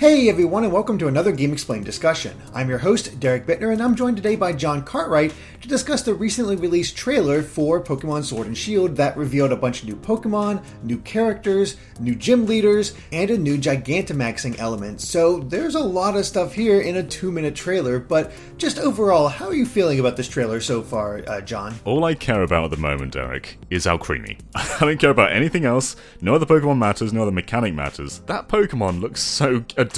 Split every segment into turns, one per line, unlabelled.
Hey everyone, and welcome to another Game Explained discussion. I'm your host, Derek Bittner, and I'm joined today by John Cartwright to discuss the recently released trailer for Pokémon Sword and Shield that revealed a bunch of new Pokémon, new characters, new gym leaders, and a new Gigantamaxing element. So there's a lot of stuff here in a 2-minute trailer, but just overall, how are you feeling about this trailer so far, John?
All I care about at the moment, Derek, is Alcremie. I don't care about anything else. No other Pokemon matters, no other mechanic matters. That Pokemon looks so adorable.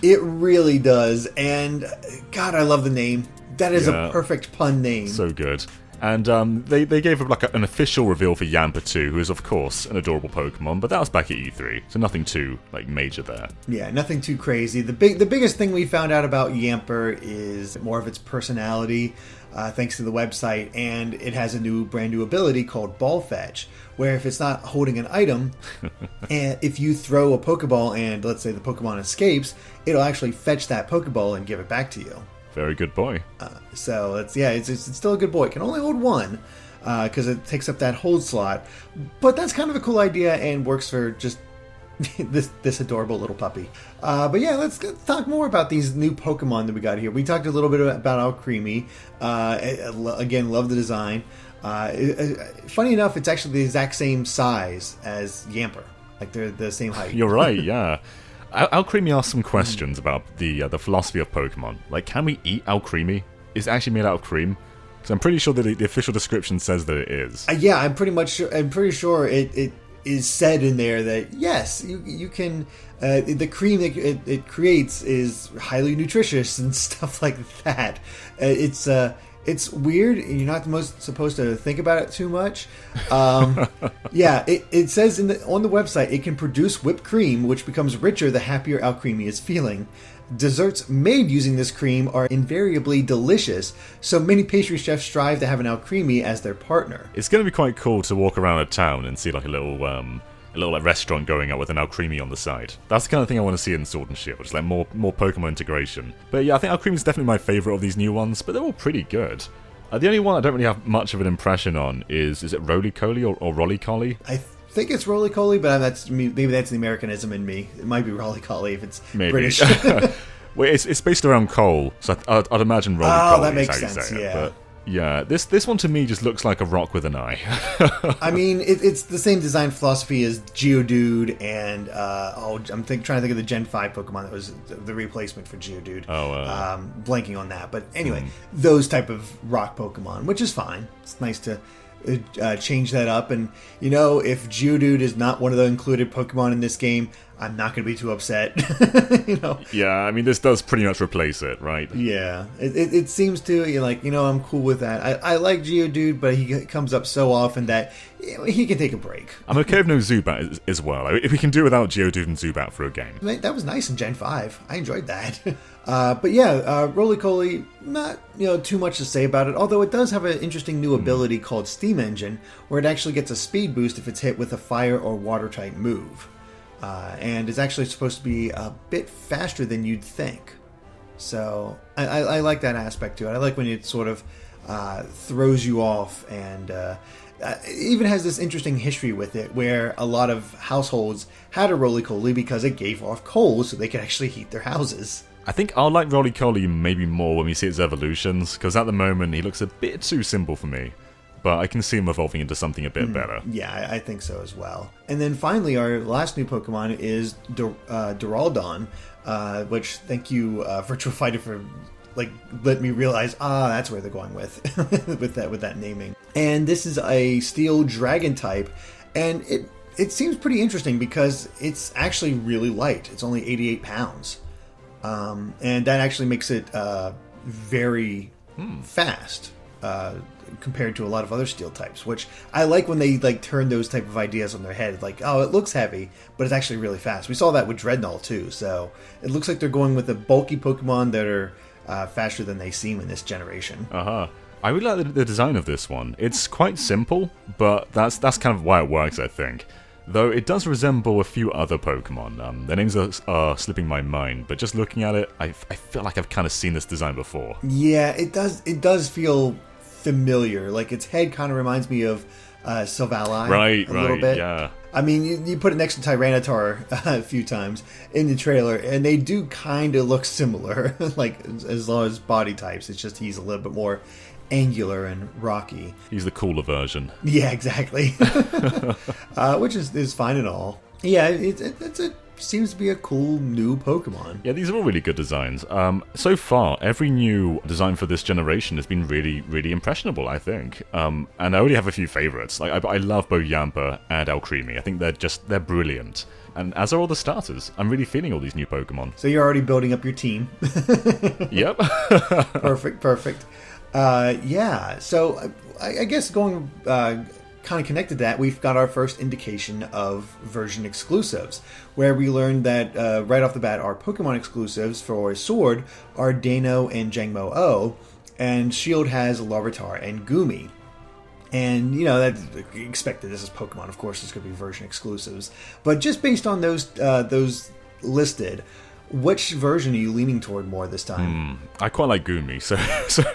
It really does, and God, I love the name. That is a perfect pun name.
So good. And they gave an official reveal for Yamper 2, who is of course an adorable Pokemon, but that was back at E3, so nothing too major there.
Yeah, nothing too crazy. The biggest thing we found out about Yamper is more of its personality, thanks to the website, and it has a brand new ability called Ball Fetch, where if it's not holding an item, and if you throw a Pokeball and let's say the Pokemon escapes, it'll actually fetch that Pokeball and give it back to you.
Very good boy.
So it's still a good boy. It can only hold one because it takes up that hold slot. But that's kind of a cool idea and works for just this adorable little puppy. But yeah, let's talk more about these new Pokemon that we got here. We talked a little bit about Alcremie. Again, love the design. Funny enough, it's actually the exact same size as Yamper. Like they're the same height.
You're right, yeah. Alcremie asked some questions about the philosophy of Pokemon. Like, can we eat Alcremie? Is it actually made out of cream? Because I'm pretty sure that the official description says that it is.
Yeah, I'm pretty sure it is said in there that yes, you can. The cream that it creates is highly nutritious and stuff like that. It's weird. You're not supposed to think about it too much. Yeah, it says on the website it can produce whipped cream, which becomes richer the happier Alcremie is feeling. Desserts made using this cream are invariably delicious, so many pastry chefs strive to have an Alcremie as their partner.
It's going to be quite cool to walk around a town and see like a little restaurant going up with an Alcremie on the side. That's the kind of thing I want to see in Sword and Shield, just like more Pokemon integration. But yeah, I think Alcremie is definitely my favourite of these new ones, but they're all pretty good. The only one I don't really have much of an impression on is it Rolycoly or Rolycoly?
I think it's Rolycoly, but maybe that's the Americanism in me. It might be Rolycoly if it's British.
Well, it's based around coal, so I'd imagine Rolycoly.
Oh, that makes
is how
sense,
you say
yeah.
It, but yeah, this one to me just looks like a rock with an eye.
I mean, it's the same design philosophy as Geodude and I'm trying to think of the Gen 5 Pokemon that was the replacement for Geodude. Blanking on that, but anyway, those type of rock Pokemon, which is fine. It's nice to change that up, and if Geodude is not one of the included Pokemon in this game, I'm not going to be too upset.
Yeah, I mean, this does pretty much replace it, right?
Yeah, it seems to. You're like, I'm cool with that. I like Geodude, but he comes up so often that he can take a break.
I'm okay with no Zubat as well. If we can do without Geodude and Zubat for a game.
That was nice in Gen 5. I enjoyed that. But yeah, Rolycoly, not too much to say about it, although it does have an interesting new ability called Steam Engine, where it actually gets a speed boost if it's hit with a fire or water type move. And it's actually supposed to be a bit faster than you'd think. So I like that aspect to it. I like when it sort of throws you off, and it even has this interesting history with it where a lot of households had a Rolycoly because it gave off coal so they could actually heat their houses.
I think I'll like Rolycoly maybe more when we see its evolutions, because at the moment he looks a bit too simple for me. But I can see him evolving into something a bit better.
Yeah, I think so as well. And then finally, our last new Pokemon is Duraludon, which, thank you, Virtual Fighter, for let me realize, that's where they're going with with that naming. And this is a Steel Dragon type, and it seems pretty interesting because it's actually really light. It's only 88 pounds, and that actually makes it very fast. Compared to a lot of other steel types, which I like when they turn those type of ideas on their head. Like, it looks heavy, but it's actually really fast. We saw that with Dreadnought too, so it looks like they're going with the bulky Pokemon that are faster than they seem in this generation.
I really like the design of this one. It's quite simple, but that's kind of why it works, I think. Though it does resemble a few other Pokemon. Their names are slipping my mind, but just looking at it, I feel like I've kind of seen this design before.
Yeah, it does feel familiar. Like, its head kind of reminds me of Sylvali
Right,
a little bit.
yeah.
I mean, you put it next to Tyranitar a few times in the trailer, and they do kind of look similar, like as long as body types. It's just he's a little bit more angular and rocky.
He's the cooler version.
Yeah, exactly. Which is fine and all. Yeah, it's a seems to be a cool new Pokemon.
Yeah, these are all really good designs. So far, every new design for this generation has been really, really impressionable, I think. And I already have a few favorites. Like I love both Yamper and Alcremie. I think they're brilliant. And as are all the starters. I'm really feeling all these new Pokemon.
So you're already building up your team.
Yep.
Perfect. Yeah, so I guess going kind of connected to that, we've got our first indication of version exclusives, where we learned that right off the bat, our Pokemon exclusives for Sword are Dano and Jangmo-O, and Shield has Larvitar and Goomy. And, you know, that's expected. This is Pokemon, of course, it's going to be version exclusives. But just based on those listed, which version are you leaning toward more this time?
I quite like Goomy, so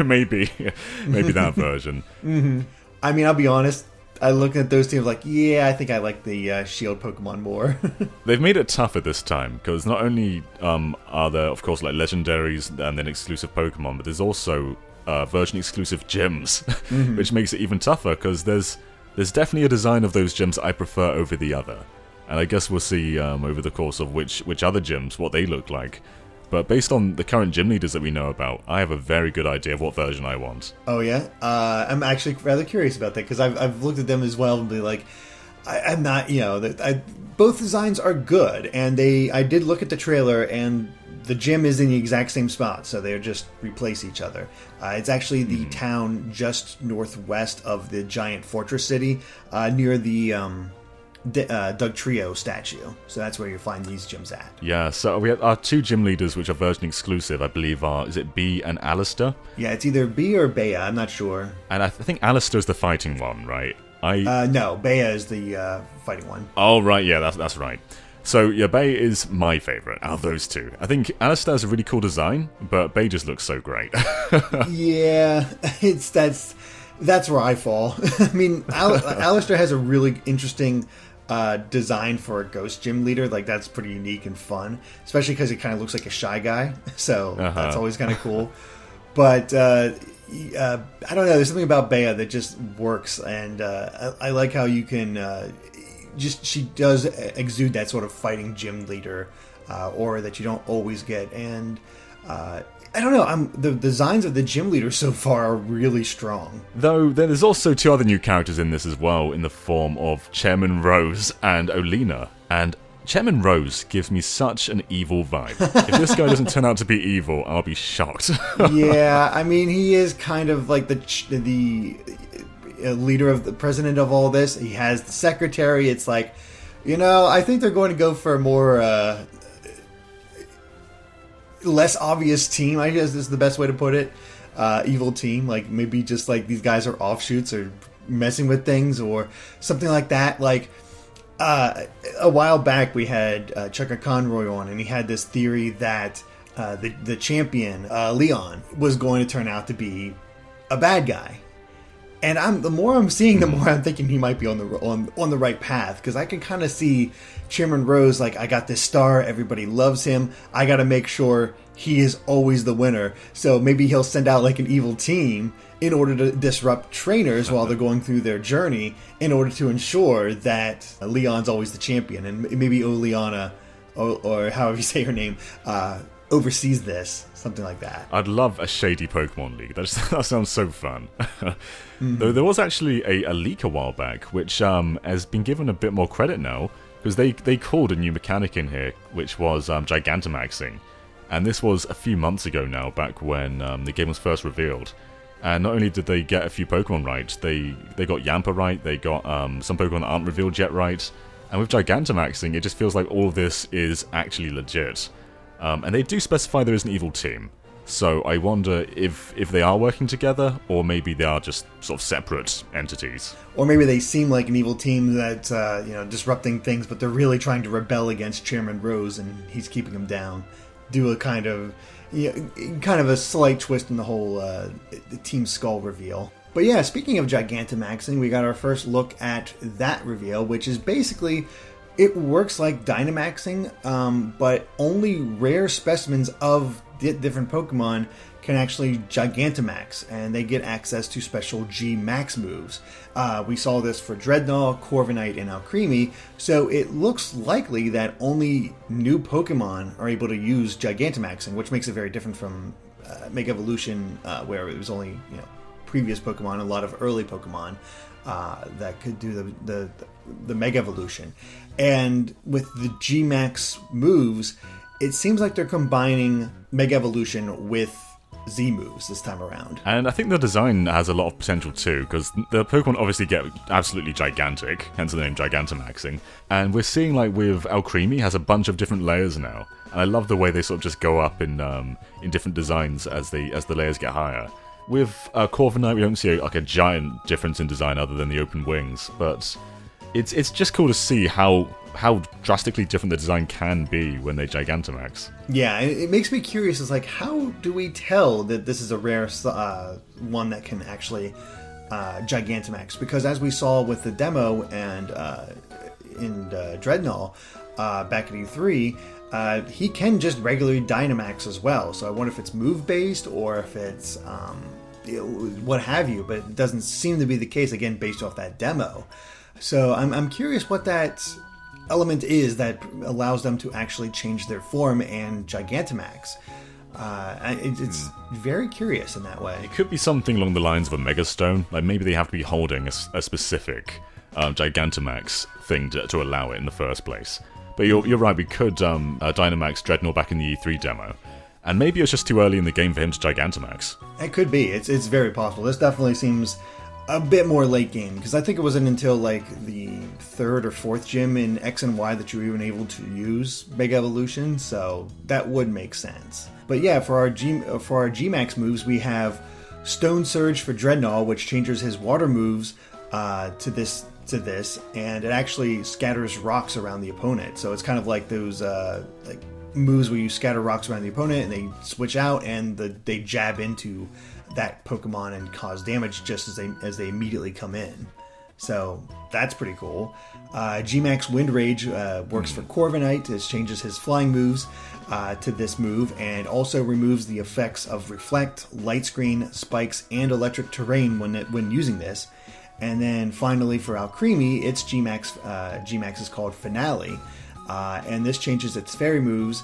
maybe that version.
Mm-hmm. I mean, I'll be honest. I look at those teams like, yeah, I think I like the Shield Pokemon more.
They've made it tougher this time, because not only are there, of course, like legendaries and then exclusive Pokemon, but there's also version-exclusive gyms, which makes it even tougher, because there's definitely a design of those gyms I prefer over the other. And I guess we'll see over the course of which other gyms, what they look like. But based on the current gym leaders that we know about, I have a very good idea of what version I want.
Oh yeah? I'm actually rather curious about that, because I've looked at them as well and be like, I'm not, you know, both designs are good, and I did look at the trailer, and the gym is in the exact same spot, so they just replace each other. It's actually the town just northwest of the giant fortress city, near the Doug Trio statue. So that's where you find these gyms at.
Yeah, so we have our two gym leaders, which are version exclusive, I believe is it B and Alistair?
Yeah, it's either B or Bea, I'm not sure.
And I think Alistair's the fighting one, right?
No, Bea is the fighting one.
Oh, right, yeah, that's right. So, yeah, Bea is my favourite out of those two. I think Alistair's a really cool design, but Bea just looks so great.
Yeah, that's where I fall. I mean, Alistair has a really interesting design for a ghost gym leader. Like, that's pretty unique and fun, especially because it kind of looks like a shy guy, so that's always kind of cool. But I don't know, there's something about Bea that just works, and I like how you can she does exude that sort of fighting gym leader aura that you don't always get. And I don't know, the designs of the gym leaders so far are really strong. Though
there's also two other new characters in this as well, in the form of Chairman Rose and Olina. And Chairman Rose gives me such an evil vibe. If this guy doesn't turn out to be evil, I'll be shocked.
Yeah, I mean, he is kind of like the leader of the president of all this. He has the secretary. It's like, you know, I think they're going to go for a more less obvious team, I guess is the best way to put it. Evil team, like maybe just like these guys are offshoots or messing with things or something like that. Like a while back we had Chucka Conroy on, and he had this theory that the champion Leon was going to turn out to be a bad guy. And the more I'm seeing, the more I'm thinking he might be on the right path, because I can kind of see Chairman Rose like, I got this star, everybody loves him, I got to make sure he is always the winner. So maybe he'll send out like an evil team in order to disrupt trainers while they're going through their journey, in order to ensure that Leon's always the champion, and maybe Oleana, or however you say her name, oversees this, something like that.
I'd love a shady Pokemon League. That sounds so fun. Though there was actually a leak a while back, which has been given a bit more credit now, because they called a new mechanic in here, which was Gigantamaxing. And this was a few months ago now, back when the game was first revealed. And not only did they get a few Pokemon right, they got Yamper right, they got some Pokemon that aren't revealed yet right. And with Gigantamaxing, it just feels like all of this is actually legit. And they do specify there is an evil team. So I wonder if they are working together, or maybe they are just sort of separate entities.
Or maybe they seem like an evil team that's disrupting things, but they're really trying to rebel against Chairman Rose, and he's keeping them down. Do a kind of a slight twist in the whole Team Skull reveal. But yeah, speaking of Gigantamaxing, we got our first look at that reveal, which is basically, it works like Dynamaxing, but only rare specimens of different Pokemon can actually Gigantamax, and they get access to special G-Max moves. We saw this for Dreadnought, Corviknight, and Alcremie, so it looks likely that only new Pokemon are able to use Gigantamaxing, which makes it very different from Mega Evolution, where it was only previous Pokemon, a lot of early Pokemon that could do the Mega Evolution. And with the G-Max moves, it seems like they're combining Mega Evolution with Z moves this time around.
And I think the design has a lot of potential too, because the Pokemon obviously get absolutely gigantic, hence the name Gigantamaxing. And we're seeing, like, with Alcremie, has a bunch of different layers now. And I love the way they sort of just go up in different designs as the layers get higher. With Corviknight, we don't see a giant difference in design other than the open wings, but it's just cool to see how drastically different the design can be when they Gigantamax.
Yeah, it makes me curious. It's like, how do we tell that this is a rare one that can actually Gigantamax? Because as we saw with the demo and in Dreadnought back at E3, he can just regularly Dynamax as well. So I wonder if it's move-based or if it's what have you, but it doesn't seem to be the case, again, based off that demo. So I'm curious what that element is that allows them to actually change their form and Gigantamax. It's very curious in that way.
It could be something along the lines of a Mega Stone. Like, maybe they have to be holding a specific Gigantamax thing to allow it in the first place. But you're right, we could Dynamax Dreadnought back in the E3 demo. And maybe it's just too early in the game for him to Gigantamax.
It could be. It's very possible. This definitely seems a bit more late game, because I think it wasn't until like the 3rd or 4th gym in X and Y that you were even able to use Mega Evolution, so that would make sense. But yeah, for our G-Max moves, we have Stone Surge for Dreadnought, which changes his water moves to this, and it actually scatters rocks around the opponent. So it's kind of like those like moves where you scatter rocks around the opponent and they switch out and they jab into that Pokemon and cause damage just as they immediately come in. So that's pretty cool. G-Max Wind Rage works for Corviknight. It changes his flying moves to this move, and also removes the effects of Reflect, Light Screen, Spikes, and Electric Terrain when using this. And then finally for Alcremie, its G-Max is called Finale, and this changes its fairy moves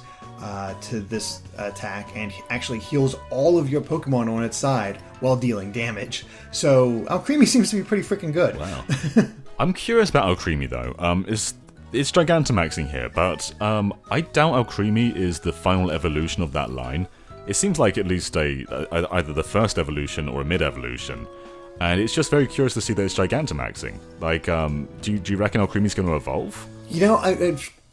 to this attack and actually heals all of your Pokemon on its side while dealing damage. So Alcremie seems to be pretty freaking good.
Wow. I'm curious about Alcremie though. It's Gigantamaxing here, but I doubt Alcremie is the final evolution of that line. It seems like at least either the first evolution or a mid-evolution. And it's just very curious to see that it's Gigantamaxing. Like, do you reckon Alcremie's going to evolve?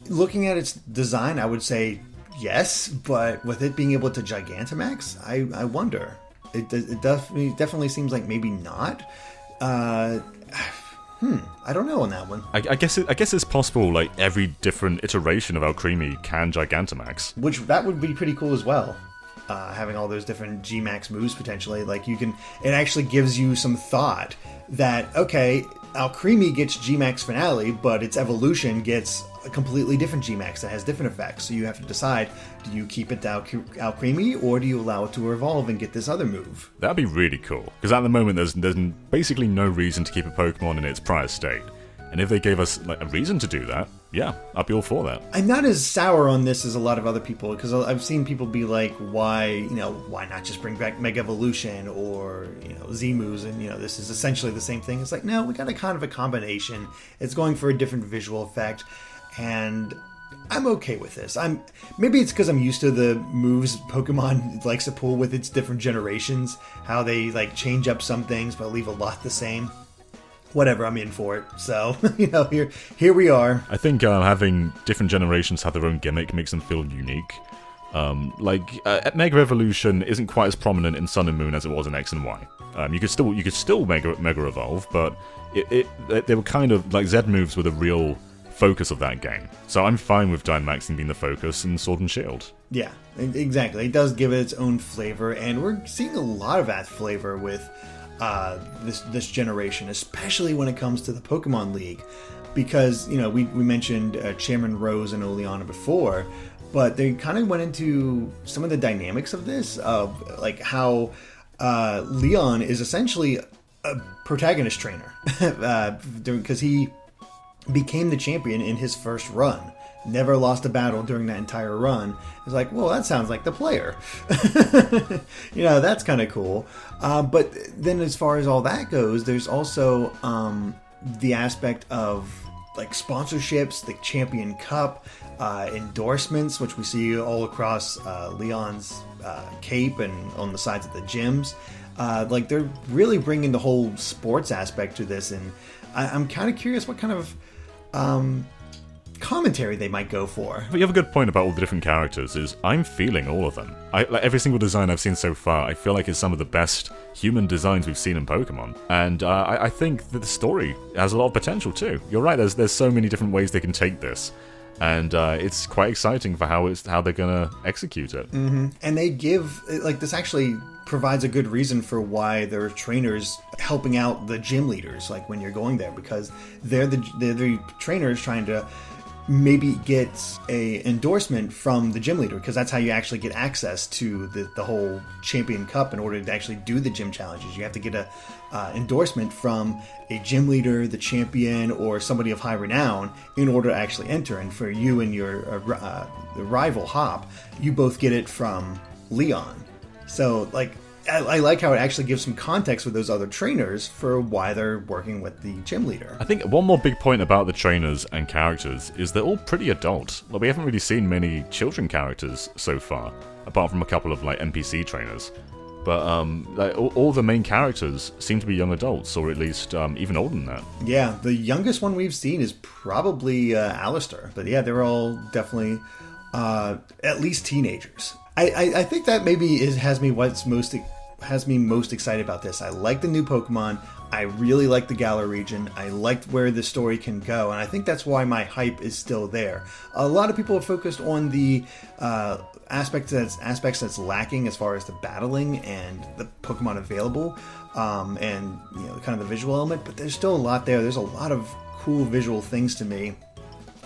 Looking at its design, I would say yes, but with it being able to Gigantamax, I wonder. It definitely seems like maybe not. I don't know on that one.
I guess it's possible. Like, every different iteration of Alcremie can Gigantamax,
which that would be pretty cool as well. Having all those different G-Max moves potentially, like it actually gives you some thought that, okay, Alcremie gets G-Max Finale, but its evolution gets a completely different G-Max that has different effects. So you have to decide, do you keep it to Alcremie, or do you allow it to evolve and get this other move?
That'd be really cool, because at the moment there's basically no reason to keep a Pokemon in its prior state. And if they gave us like a reason to do that, yeah, I'd be all for that.
I'm not as sour on this as a lot of other people, because I've seen people be like, why not just bring back Mega Evolution or Z moves, and this is essentially the same thing. It's like, no, we got a kind of a combination. It's going for a different visual effect, and I'm okay with this. Maybe it's because I'm used to the moves Pokemon likes to pull with its different generations, how they like change up some things but leave a lot the same. Whatever, I'm in for it. So, here we are.
I think having different generations have their own gimmick makes them feel unique. Mega Evolution isn't quite as prominent in Sun and Moon as it was in X and Y. You could still Mega Evolve, but they were kind of like Z moves were the real focus of that game. So I'm fine with Dynamaxing being the focus in Sword and Shield.
Yeah, exactly. It does give it its own flavor, and we're seeing a lot of that flavor with this generation, especially when it comes to the Pokemon League, because we mentioned Chairman Rose and Oleana before, but they kind of went into some of the dynamics of this, of like how Leon is essentially a protagonist trainer because he became the champion in his first run. Never lost a battle during that entire run. It's like, well, that sounds like the player. That's kind of cool. But then as far as all that goes, there's also the aspect of like sponsorships, the Champion Cup, endorsements, which we see all across Leon's cape and on the sides of the gyms. Like they're really bringing the whole sports aspect to this, and I'm kind of curious what kind of commentary they might go for.
But you have a good point about all the different characters, is I'm feeling all of them. Like every single design I've seen so far, I feel like it's some of the best human designs we've seen in Pokemon. And I think that the story has a lot of potential too. You're right, there's so many different ways they can take this. And it's quite exciting for how they're gonna execute it.
Mm-hmm. And they give this actually provides a good reason for why there are trainers helping out the gym leaders, like when you're going there, because they're the trainers trying to maybe get a endorsement from the gym leader, because that's how you actually get access to the whole Champion Cup. In order to actually do the gym challenges, you have to get a endorsement from a gym leader, the champion, or somebody of high renown in order to actually enter. And for you and your rival Hop, you both get it from Leon. So I like how it actually gives some context with those other trainers for why they're working with the gym leader.
I think one more big point about the trainers and characters is they're all pretty adult. Like, we haven't really seen many children characters so far, apart from a couple of NPC trainers. But all the main characters seem to be young adults, or at least even older than that.
Yeah, the youngest one we've seen is probably Alistair. But yeah, they're all definitely at least teenagers. I think that maybe has me most excited about this. I like the new Pokemon. I really like the Galar region. I liked where the story can go, and I think that's why my hype is still there. A lot of people are focused on the aspects that's lacking as far as the battling and the Pokemon available, and kind of the visual element. But there's still a lot there. There's a lot of cool visual things to me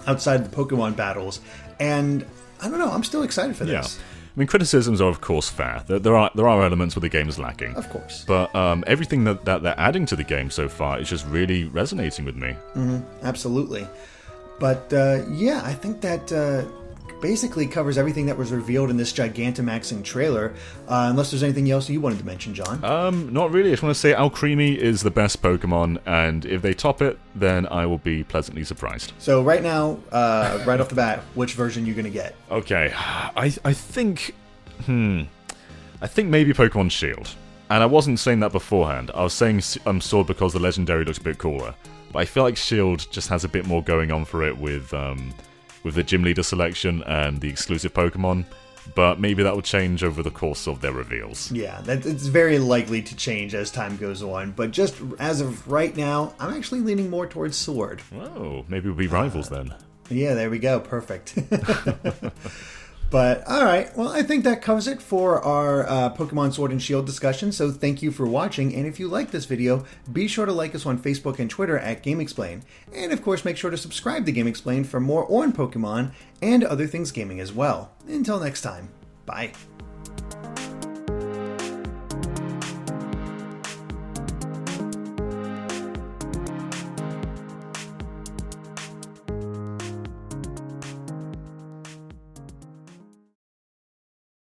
outside of the Pokemon battles, and I don't know. I'm still excited for this.
Yeah. I mean, criticisms are of course fair. There are elements where the game is lacking,
of course.
But everything that they're adding to the game so far is just really resonating with me.
Mm-hmm. Absolutely. But yeah, I think that basically covers everything that was revealed in this Gigantamaxing trailer. Unless there's anything else you wanted to mention, John.
Not really. I just want to say Alcremie is the best Pokemon, and if they top it, then I will be pleasantly surprised.
So right now, right off the bat, which version are you going to get?
Okay, I think maybe Pokemon Shield. And I wasn't saying that beforehand. I was saying Sword because the Legendary looks a bit cooler. But I feel like Shield just has a bit more going on for it with the gym leader selection and the exclusive Pokemon, but maybe that will change over the course of their reveals.
Yeah, it's very likely to change as time goes on, but just as of right now, I'm actually leaning more towards Sword.
Oh, maybe we'll be rivals then.
Yeah, there we go. Perfect. But, alright, well, I think that covers it for our Pokemon Sword and Shield discussion, so thank you for watching, and if you like this video, be sure to like us on Facebook and Twitter at GameXplain, and of course make sure to subscribe to GameXplain for more on Pokemon and other things gaming as well. Until next time, bye.